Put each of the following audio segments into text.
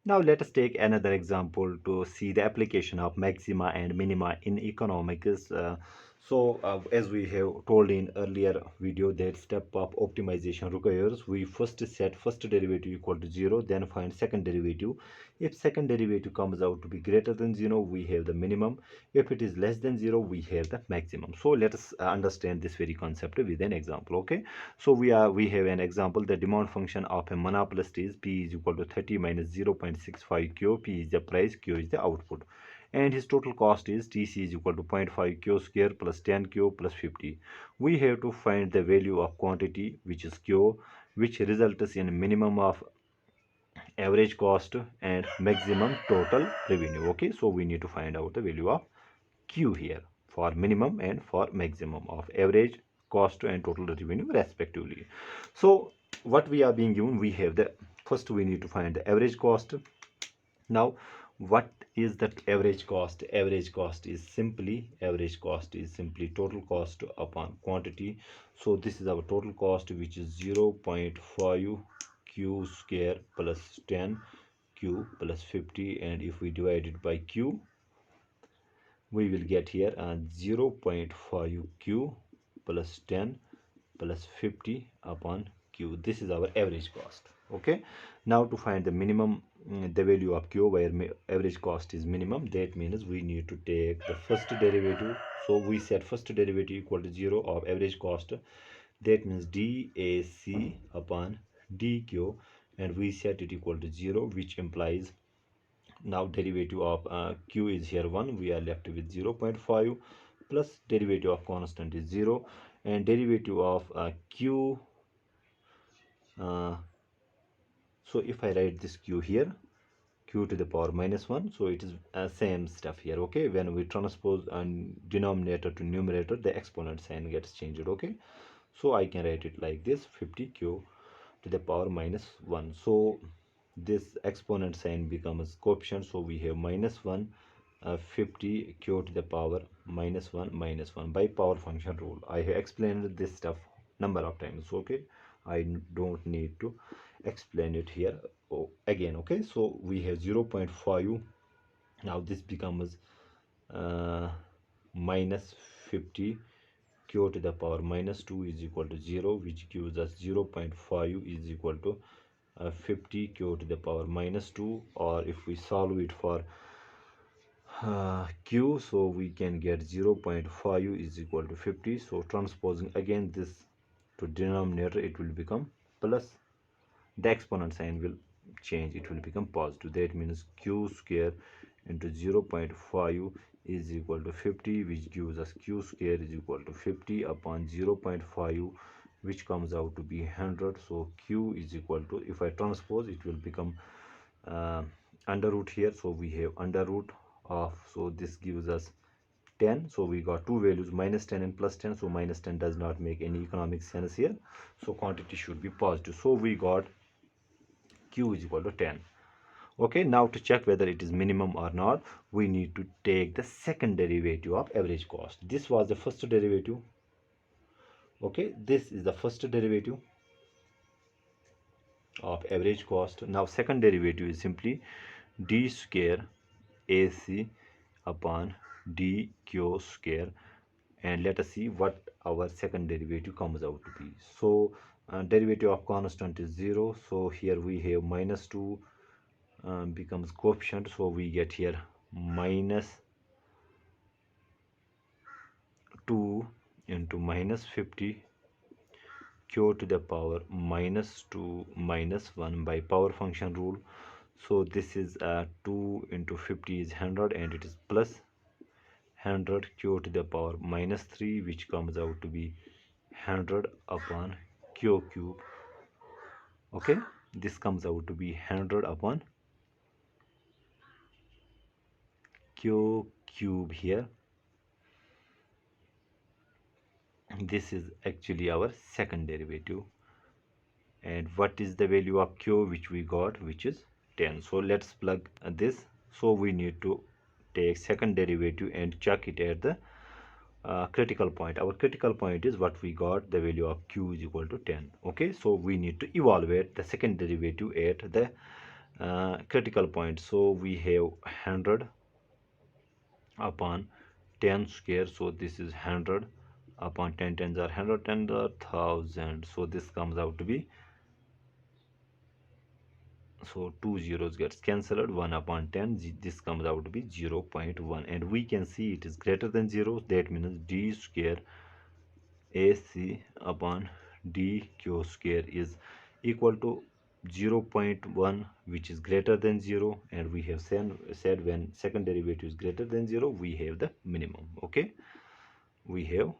Now let us take another example to see the application of maxima and minima in economics. As we have told in earlier video, that step of optimization requires we first set first derivative equal to 0, then find second derivative. If second derivative comes out to be greater than 0, we have the minimum. If it is less than 0, we have the maximum. So let us understand this very concept with an example. Okay, so we have an example. The demand function of a monopolist is P is equal to 30 minus 0.65 Q. P is the price, Q is the output, and his total cost is Tc is equal to 0.5 Q square plus 10 Q plus 50. We have to find the value of quantity, which is Q, which results in minimum of average cost and maximum total revenue. Okay, so we need to find out the value of Q here for minimum and for maximum of average cost and total revenue respectively. So what we are being given, we have the first we need to find the average cost. Now what is that average cost? Average cost is simply total cost upon quantity. So this is our total cost, which is 0.5 Q square plus 10 Q plus 50, and if we divide it by Q, we will get here 0.5 Q plus 10 plus 50 upon Q. This is our average cost. Okay, now to find the minimum, the value of Q, where average cost is minimum, that means we need to take the first derivative. So we set first derivative equal to 0 of average cost, that means DAC upon DQ, and we set it equal to 0, which implies now derivative of Q is here 1, we are left with 0.5 plus derivative of constant is 0, and derivative of Q, so if I write this Q here, Q to the power minus 1, so it is same stuff here. Okay, when we transpose denominator to numerator, the exponent sign gets changed. Okay, so I can write it like this, 50Q to the power minus 1. So this exponent sign becomes coefficient, so we have minus 1, 50 Q to the power minus 1 by power function rule. I have explained this stuff number of times. Okay, I don't need to explain it here again. Okay, so we have 0.5. Now this becomes minus 50 Q to the power minus 2 is equal to 0, which gives us 0.5 is equal to 50 Q to the power minus 2. Or if we solve it for Q, so we can get 0.5 is equal to 50. So transposing again this to denominator, it will become plus, the exponent sign will change, it will become positive. That means Q square into 0.5 is equal to 50, which gives us Q square is equal to 50 upon 0.5, which comes out to be 100. So Q is equal to, if I transpose, it will become under root here, so we have under root of, so this gives us 10. So we got two values, minus 10 and plus 10. So minus 10 does not make any economic sense here, so quantity should be positive. So we got Q is equal to 10. Okay, now to check whether it is minimum or not, we need to take the second derivative of average cost. This was the first derivative. Okay, this is the first derivative of average cost. Now second derivative is simply d square AC upon dq square, and let us see what our second derivative comes out to be. So derivative of constant is 0, so here we have minus 2 becomes coefficient, so we get here minus 2 into minus 50 Q to the power minus 2 minus 1 by power function rule. So this is 2 into 50 is 100, and it is plus 100 Q to the power minus 3, which comes out to be 100 upon Q cube. Okay, this comes out to be 100 upon Q cube here. This is actually our second derivative, and what is the value of Q which we got, which is 10. So let's plug this. So we need to take second derivative and check it at the critical point. Our critical point is what we got, the value of Q is equal to 10. Okay, so we need to evaluate the second derivative at the critical point. So we have 100 upon 10 square, so this is 100 upon 10 tens are 100 and 1000, so this comes out to be, so two zeros gets cancelled, 1 upon 10, this comes out to be 0 0.1, and we can see it is greater than 0. That means d square AC upon dq square is equal to 0 0.1, which is greater than 0, and we have said when second derivative is greater than 0 we have the minimum. Okay, we have,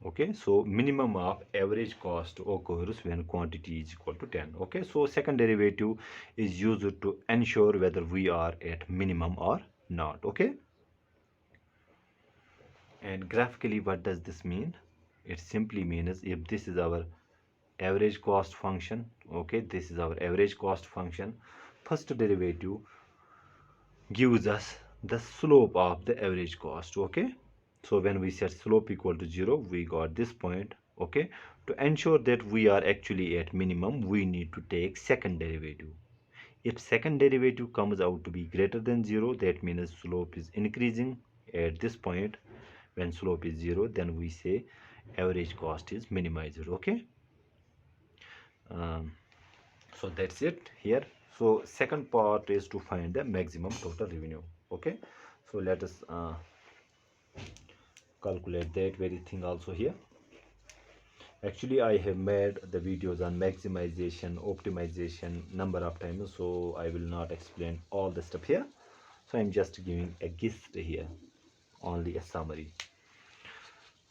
okay, so minimum of average cost occurs when quantity is equal to 10. Okay, so second derivative is used to ensure whether we are at minimum or not. Okay, and graphically what does this mean? It simply means if this is our average cost function, okay, this is our average cost function, first derivative gives us the slope of the average cost. Okay, so when we set slope equal to 0 we got this point. Okay, to ensure that we are actually at minimum we need to take second derivative. If second derivative comes out to be greater than 0, that means slope is increasing at this point. When slope is 0, then we say average cost is minimized. Okay, um, so that's it here. So second part is to find the maximum total revenue. Okay, so let us calculate that very thing also here. Actually I have made the videos on maximization, optimization number of times, so I will not explain all the stuff here. So I'm just giving a gist here, only a summary.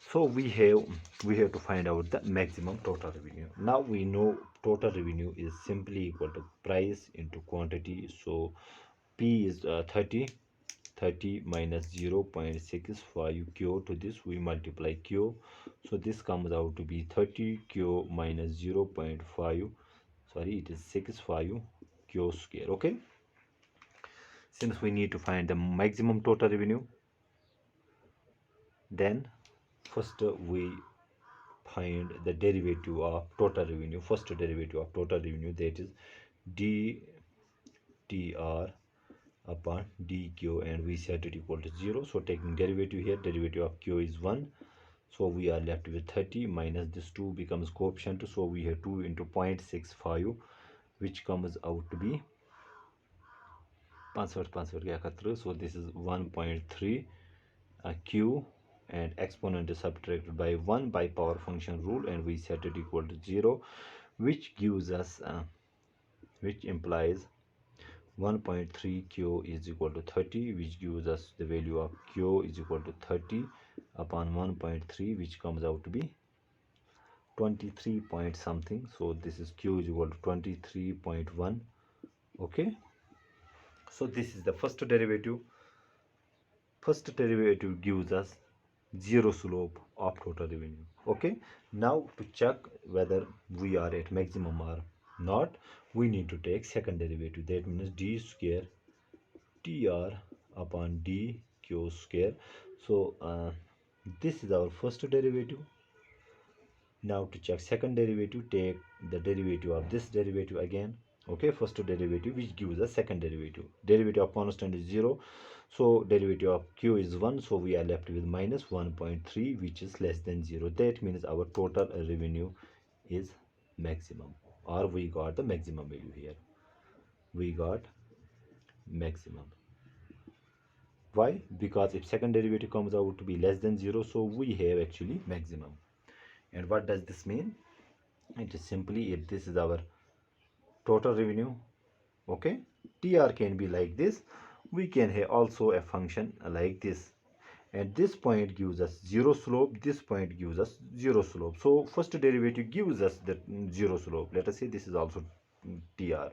So we have to find out the maximum total revenue. Now we know total revenue is simply equal to price into quantity. So P is 30 minus 0 0.65 q, to this we multiply q, so this comes out to be 30 q minus 0 0.5, sorry it is 65 q square. Okay, since we need to find the maximum total revenue, then first we find the derivative of total revenue. First derivative of total revenue, that is dtr upon dq, and we set it equal to 0. So taking derivative here, derivative of q is 1, so we are left with 30 minus this 2 becomes coefficient, so we have 2 into 0.65, which comes out to be 5 so this is 1.3 q, and exponent is subtracted by 1 by power function rule, and we set it equal to 0, which gives us which implies 1.3 q is equal to 30, which gives us the value of q is equal to 30 upon 1.3, which comes out to be 23 point something. So this is q is equal to 23.1. Okay, so this is the first derivative. First derivative gives us zero slope of total revenue. Okay, now to check whether we are at maximum or not, we need to take second derivative. That means d square tr upon dq square. So this is our first derivative. Now to check second derivative, take the derivative of this derivative again. Okay, first derivative, which gives us second derivative. Derivative of constant is 0, so derivative of q is 1, so we are left with minus 1.3, which is less than 0. That means our total revenue is maximum, or we got the maximum value here. We got maximum. Why? Because if second derivative comes out to be less than 0, so we have actually maximum. And what does this mean? It is simply, if this is our total revenue, okay, tr can be like this, we can have also a function like this, and this point gives us zero slope, this point gives us zero slope. So first derivative gives us the zero slope. Let us say this is also tr,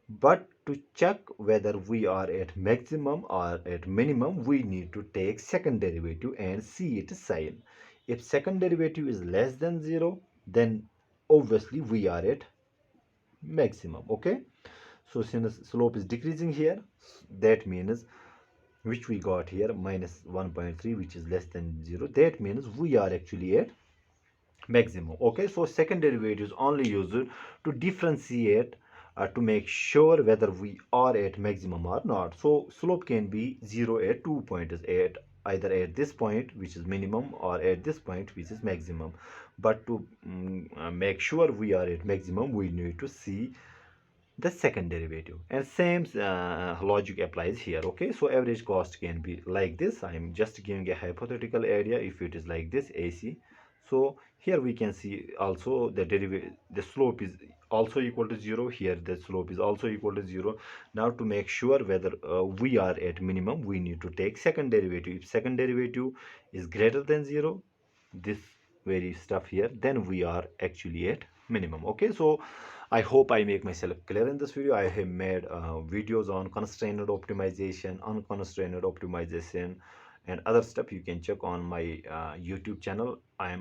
but to check whether we are at maximum or at minimum, we need to take second derivative and see its sign. If second derivative is less than 0, then obviously we are at maximum. Okay, so since slope is decreasing here, that means, which we got here, minus 1.3, which is less than 0, that means we are actually at maximum. Okay, so second derivative is only used to differentiate, to make sure whether we are at maximum or not. So slope can be 0 at 2 points, at either at this point which is minimum or at this point which is maximum. But to make sure we are at maximum, we need to see the second derivative, and same logic applies here. Okay, so average cost can be like this. I'm just giving a hypothetical area. If it is like this AC, so here we can see also the derivative, the slope is also equal to 0. Here the slope is also equal to 0. Now to make sure whether we are at minimum, we need to take second derivative. If second derivative is greater than 0, this very stuff here, then we are actually at minimum. Okay, so I hope I make myself clear in this video. I have made videos on constrained optimization, unconstrained optimization, and other stuff. You can check on my YouTube channel. I am